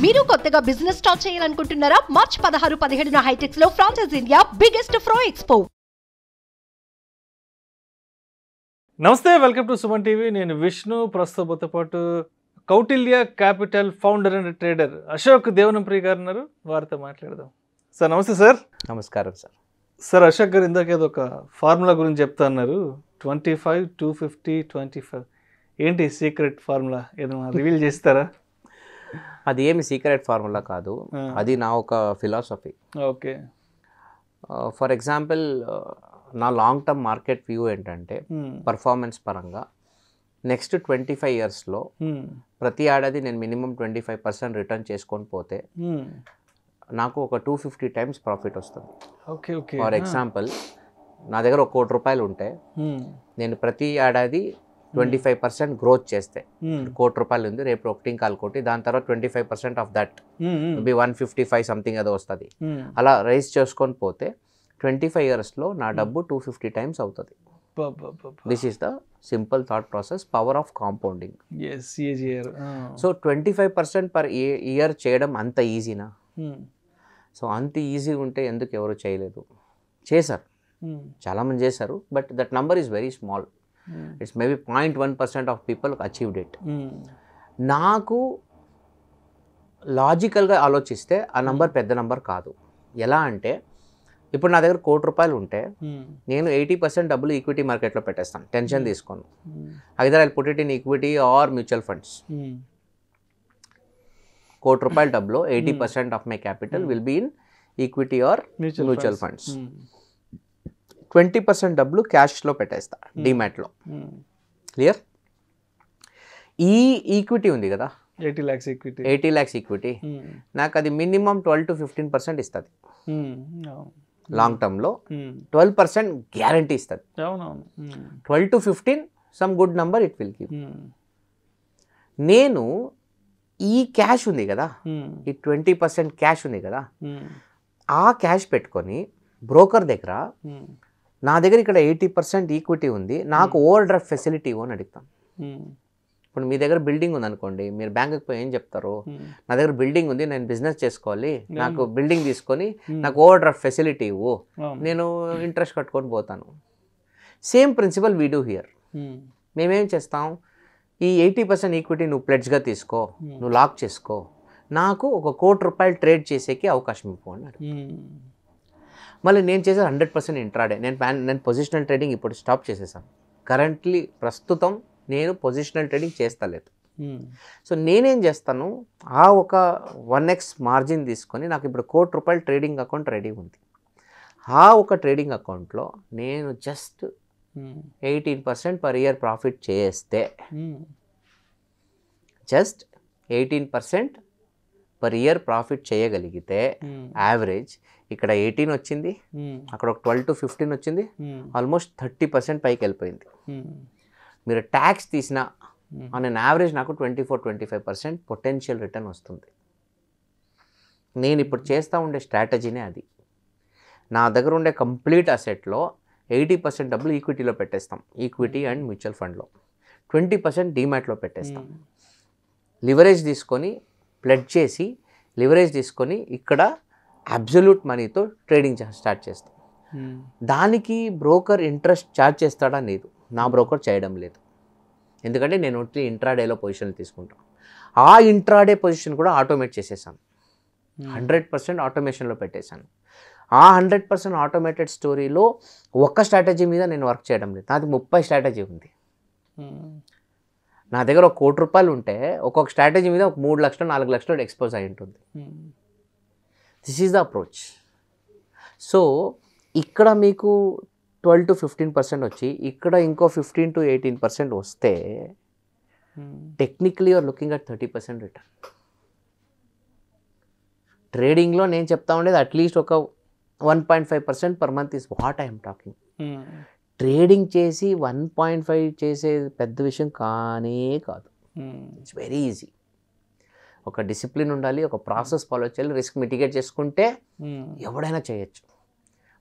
మీరు కొత్తగా business start చేయాలనుకుంటున్నారా? మార్చ్ 16, 17 హైటెక్స్ లో ఫ్రాన్సెస్ ఇండియా బిగ్గెస్ట్ ఫ్రో ఎక్స్పో. నమస్తే, వెల్కమ్ టు సుమన్ టీవీ. నేను విష్ణు. ప్రస్తుతంతో పాటు Kautilya Capital founder and trader Ashok Devanampriya గారు ఉన్నారు. వారితో మాట్లాడదాం. సార్ నమస్తే. సార్ నమస్కారం సార్. సార్ అశోక్ గారు ఇందాక ఏదో ఒక ఫార్ములా గురించి చెప్తా అన్నారు. 25, 250, 25 ఏంటి సీక్రెట్ ఫార్ములా? ఏదైనా రివీల్ చేస్తారా? అది ఏమి సీక్రెట్ ఫార్ములా కాదు, అది నా ఒక ఫిలాసఫీ. ఓకే. ఫర్ ఎగ్జాంపుల్, నా లాంగ్ టర్మ్ మార్కెట్ వ్యూ ఏంటంటే పర్ఫార్మెన్స్ పరంగా నెక్స్ట్ 25 ఇయర్స్లో ప్రతి ఏడాది నేను మినిమం 25% రిటర్న్ చేసుకొని పోతే నాకు ఒక 250 టైమ్స్ ప్రాఫిట్ వస్తుంది. Okay okay. ఫర్ ఎగ్జాంపుల్, నా దగ్గర 1 కోటి రూపాయలు ఉంటే నేను ప్రతి ఏడాది 25% గ్రోత్ చేస్తే 1 కోటి రూపాయలు ఉంది, రేపు 1.25 కోటి, దాని తర్వాత 25% ఆఫ్ దట్ మేబీ 155 సంథింగ్ ఏదో వస్తుంది. అలా రైజ్ చేసుకొని పోతే 25 ఇయర్స్లో నా డబ్బు 250 టైమ్స్ అవుతుంది. This is the simple thought process, power of compounding. So 25% per year చేయడం అంత ఈజీనా? సో అంత ఈజీ ఉంటే ఎందుకు ఎవరు చేయలేదు? చేశారు, చాలామంది చేశారు, but that number is very small. It's maybe 0.1% of people achieved it. నాకు లాజికల్గా ఆలోచిస్తే ఆ నంబర్ పెద్ద నంబర్ కాదు. ఎలా అంటే, ఇప్పుడు నా దగ్గర 1 కోటి రూపాయలు ఉంటే నేను 80% డబ్బులు ఈక్విటీ మార్కెట్లో పెట్టేస్తాను, టెన్షన్ తీసుకోను. Either I put it in equity or mutual funds. 1 కోటి రూపాయల డబ్బులో 80% of my capital will be in equity or mutual funds. 20% డబ్బులు క్యాష్లో పెట్టేస్తా, డిమాట్లో. క్లియర్? ఈ ఈక్విటీ ఉంది కదా, 80 lakhs ఈక్విటీ, 80 lakhs ఈక్విటీ, నాకు అది మినిమం 12 to 15% ఇస్తుంది. లాంగ్ టర్మ్లో 12% గ్యారంటీ ఇస్తుంది. 12 to 15 some good number it will give. నేను ఈ క్యాష్ ఉంది కదా, ఈ 20% క్యాష్ ఉంది కదా, ఆ క్యాష్ పెట్టుకొని బ్రోకర్ దగ్గర, నా దగ్గర ఇక్కడ 80% ఈక్విటీ ఉంది, నాకు ఓవర్ డ్రాఫ్ట్ ఫెసిలిటీ ఇవ్వని అడుగుతాను. ఇప్పుడు మీ దగ్గర బిల్డింగ్ ఉంది అనుకోండి, మీరు బ్యాంకుకి పోయి ఏం చెప్తారు? నా దగ్గర బిల్డింగ్ ఉంది, నేను బిజినెస్ చేసుకోవాలి, నాకు బిల్డింగ్ తీసుకొని నాకు ఓవర్ డ్రాఫ్ట్ ఫెసిలిటీ ఇవ్వు, నేను ఇంట్రెస్ట్ కట్టుకొని పోతాను. Same principle we do here. మేమేం చేస్తాం? ఈ 80% ఈక్విటీ నువ్వు ప్లెడ్జ్గా తీసుకో, నువ్వు లాక్ చేసుకో, నాకు 1 కోటి రూపాయలు ట్రేడ్ చేసేకి అవకాశం ఇవ్వు అన్నాడు. మళ్ళీ నేను చేసేది 100% ఇంట్రాడే. నేను పొజిషనల్ ట్రేడింగ్ ఇప్పుడు స్టాప్ చేసేసాను. కరెంట్లీ ప్రస్తుతం నేను పొజిషనల్ ట్రేడింగ్ చేస్తలేదు. సో నేనేం చేస్తాను, ఆ ఒక 1x మార్జిన్ తీసుకొని, నాకు ఇప్పుడు 1 కోటి రూపాయలు ట్రేడింగ్ అకౌంట్ రెడీ ఉంది. ఆ ఒక ట్రేడింగ్ అకౌంట్లో నేను జస్ట్ 18% పర్ ఇయర్ ప్రాఫిట్ చేస్తే, జస్ట్ 18% పర్ ఇయర్ ప్రాఫిట్ చేయగలిగితే, యావరేజ్ ఇక్కడ 18 వచ్చింది, అక్కడ ఒక 12 to 15 వచ్చింది, ఆల్మోస్ట్ 30% పైకి వెళ్ళిపోయింది. మీరు ట్యాక్స్ తీసినా ఆన్ అన్ యావరేజ్ నాకు 24-25% పొటెన్షియల్ రిటర్న్ వస్తుంది. నేను ఇప్పుడు చేస్తూ ఉండే స్ట్రాటజీనే అది. నా దగ్గర ఉండే కంప్లీట్ అసెట్లో 80% డబ్బులు ఈక్విటీలో పెట్టేస్తాం, ఈక్విటీ అండ్ మ్యూచువల్ ఫండ్లో. 20% డీమ్యాట్లో పెట్టేస్తాం. లివరేజ్ తీసుకొని, ప్లెడ్జ్ చేసి లివరేజ్ తీసుకొని ఇక్కడ అబ్సల్యూట్ మనీతో ట్రేడింగ్ స్టార్ట్ చేస్తాం. దానికి బ్రోకర్ ఇంట్రెస్ట్ ఛార్జ్ చేస్తాడా? లేదు, నా బ్రోకర్ చేయడం లేదు. ఎందుకంటే నేను ఓన్లీ ఇంట్రాడేలో పొజిషన్లు తీసుకుంటాను. ఆ ఇంట్రాడే పొజిషన్ కూడా ఆటోమేట్ చేసేసాను, 100% ఆటోమేషన్లో పెట్టేశాను. ఆ 100% ఆటోమేటెడ్ స్టోరీలో ఒక్క స్ట్రాటజీ మీద నేను వర్క్ చేయడం లేదు, నాది 30 స్ట్రాటజీ ఉంది. నా దగ్గర 1 కోటి రూపాయలు ఉంటే ఒక్కొక్క స్ట్రాటజీ మీద 3 లక్షలు 4 లక్షలు ఎక్స్పోజ్ అయి ఉంటుంది. This is the approach. So ఇక్కడ మీకు 12 to 15% వచ్చి, ఇక్కడ ఇంకో 15 to 18% వస్తే, technically you're looking at 30% return. ట్రేడింగ్లో నేను చెప్తా ఉండేది అట్లీస్ట్ ఒక 1.5% per month is what I'm talking. Trading చేసి 1.5 చేసే పెద్ద విషయం కానే కాదు. It's very easy. ఒక డిసిప్లిన్ ఉండాలి, ఒక ప్రాసెస్ ఫాలో చేయాలి, రిస్క్ మిటిగేట్ చేసుకుంటే ఎవడైనా చేయొచ్చు.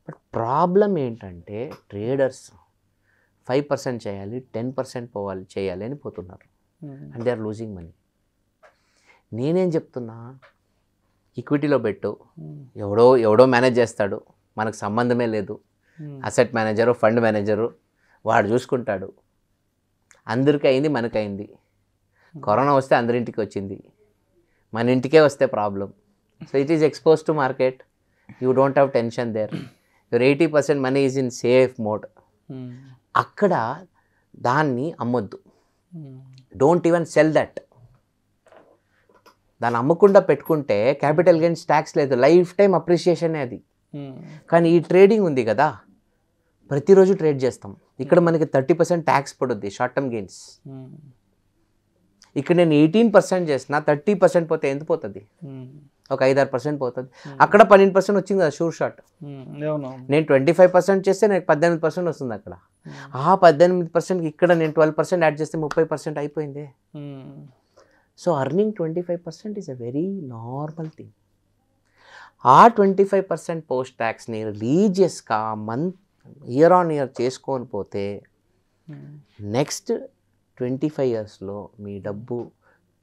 బట్ ప్రాబ్లం ఏంటంటే, ట్రేడర్స్ 5% చేయాలి, 10% చేయాలి అని పోతున్నారు, and they are losing money. నేనేం చెప్తున్నా, ఈక్విటీలో పెట్టు, ఎవడో మేనేజ్ చేస్తాడు, మనకు సంబంధమే లేదు. అసెట్ మేనేజరు, ఫండ్ మేనేజరు వాడు చూసుకుంటాడు. అందరికీ అయింది, మనకైంది. కరోనా వస్తే అందరింటికి వచ్చింది, మన ఇంటికే వస్తే problem. So it is expose to market. You don't have tension there. Your 80% money is in safe mode. అక్కడ దాన్ని అమ్మొద్దు. Don't even sell that. దాన్ని అమ్మకుండా పెట్టుకుంటే క్యాపిటల్ గెయిన్స్ ట్యాక్స్ లేదు, లైఫ్ టైం అప్రిషియేషనే అది. కానీ ఈ ట్రేడింగ్ ఉంది కదా, ప్రతిరోజు ట్రేడ్ చేస్తాం. ఇక్కడ మనకి 30% ట్యాక్స్ పడుద్ది షార్ట్ టర్మ్ గెయిన్స్. ఇక్కడ నేను 18% చేసిన 30% పోతే ఎంత పోతుంది? ఒక 5-6% పోతుంది. అక్కడ 12% వచ్చింది కదా షూర్ షాట్. నేను 25% చేస్తే నాకు 18% వస్తుంది అక్కడ. ఆ 18%కి ఇక్కడ నేను 12% యాడ్ చేస్తే 30% అయిపోయింది. So earning 25% is a very normal thing. ఆ 25% పోస్ట్ ట్యాక్స్ని రిలీజియస్గా ఇయర్ ఆన్ ఇయర్ చేసుకొని పోతే నెక్స్ట్ 25 yearsలో మీ డబ్బు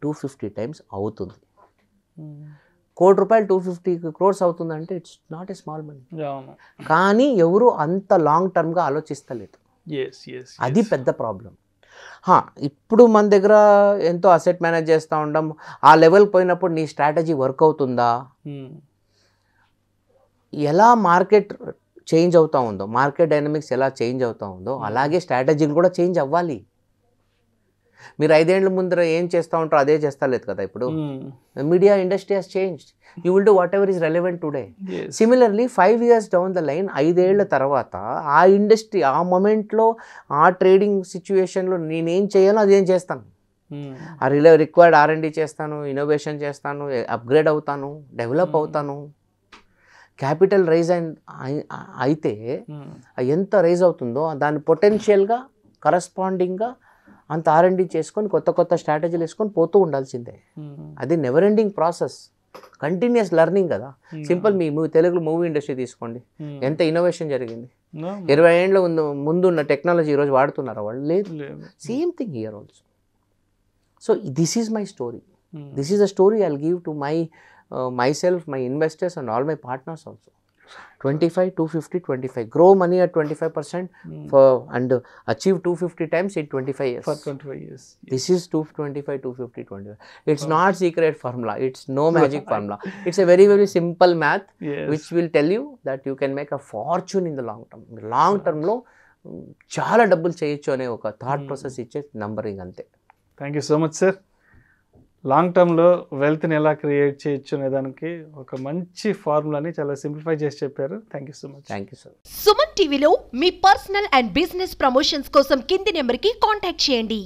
250 times అవుతుంది. ₹1,00,00,000 250 crores అవుతుందంటే it's not a small money. కానీ ఎవరు అంత లాంగ్ టర్మ్గా ఆలోచిస్తలేదు. అది పెద్ద ప్రాబ్లం. ఇప్పుడు మన దగ్గర ఎంతో అసెట్ మేనేజ్ చేస్తూ ఉంటాం. ఆ లెవెల్ పోయినప్పుడు నీ స్ట్రాటజీ వర్క్ అవుతుందా? ఎలా మార్కెట్ చేంజ్ అవుతూ ఉందో, మార్కెట్ డైనమిక్స్ ఎలా చేంజ్ అవుతూ ఉందో అలాగే స్ట్రాటజీలు కూడా చేంజ్ అవ్వాలి. మీరు 5 ఏళ్ళ ముందర ఏం చేస్తూ ఉంటారో అదే చేస్తా లేదు కదా ఇప్పుడు. Media industry has changed. You will do what ever is relevant today. Similarly 5 years down the line, 5 ఏళ్ల తర్వాత ఆ ఇండస్ట్రీ ఆ మొమెంట్లో ఆ ట్రేడింగ్ సిచ్యువేషన్లో నేనేం చేయాలో అదేం చేస్తాను. ఆ రిక్వైర్డ్ R&D చేస్తాను, ఇన్నోవేషన్ చేస్తాను, అప్గ్రేడ్ అవుతాను, డెవలప్ అవుతాను. క్యాపిటల్ రైజ్ అయితే ఎంత రైజ్ అవుతుందో దాని పొటెన్షియల్గా కరస్పాండింగ్గా అంత R&D చేసుకొని కొత్త స్ట్రాటజీలు వేసుకొని పోతూ ఉండాల్సిందే. అది never ending process, continuous learning కదా. సింపుల్, మీ తెలుగు మూవీ ఇండస్ట్రీ తీసుకోండి, ఎంత ఇన్నోవేషన్ జరిగింది. 20 ఏళ్ళ ముందు ఉన్న టెక్నాలజీ ఈరోజు వాడుతున్నారా వాళ్ళు? లేదు. Same thing here also. So this is my story. This is a story I will give to myself, my investors and all my partners also. 25, 250, 25. Grow money at 25% and achieve 250 times in 25 years. For 25 years. This is 225, 250, 25. It's not secret formula. It's no magic formula. It's a very, very simple math which will tell you that you can make a fortune in the long term. Long term లో చాలా డబ్బులు చేయొచ్చు అనే ఒక thought process ఇచ్చే numbering అంతే. Thank you so much sir. Long టర్మ్లో వెల్త్ని ఎలా క్రియేట్ చేయొచ్చు అనే దానికి ఒక మంచి ఫార్ములాని చాలా సింప్లిఫై చేసి చెప్పారు. Thank you so much. Thank you sir. Suman టీవీలో మీ పర్సనల్ అండ్ బిజినెస్ ప్రమోషన్స్ కోసం కింది నెంబర్కి కాంటాక్ట్ చేయండి.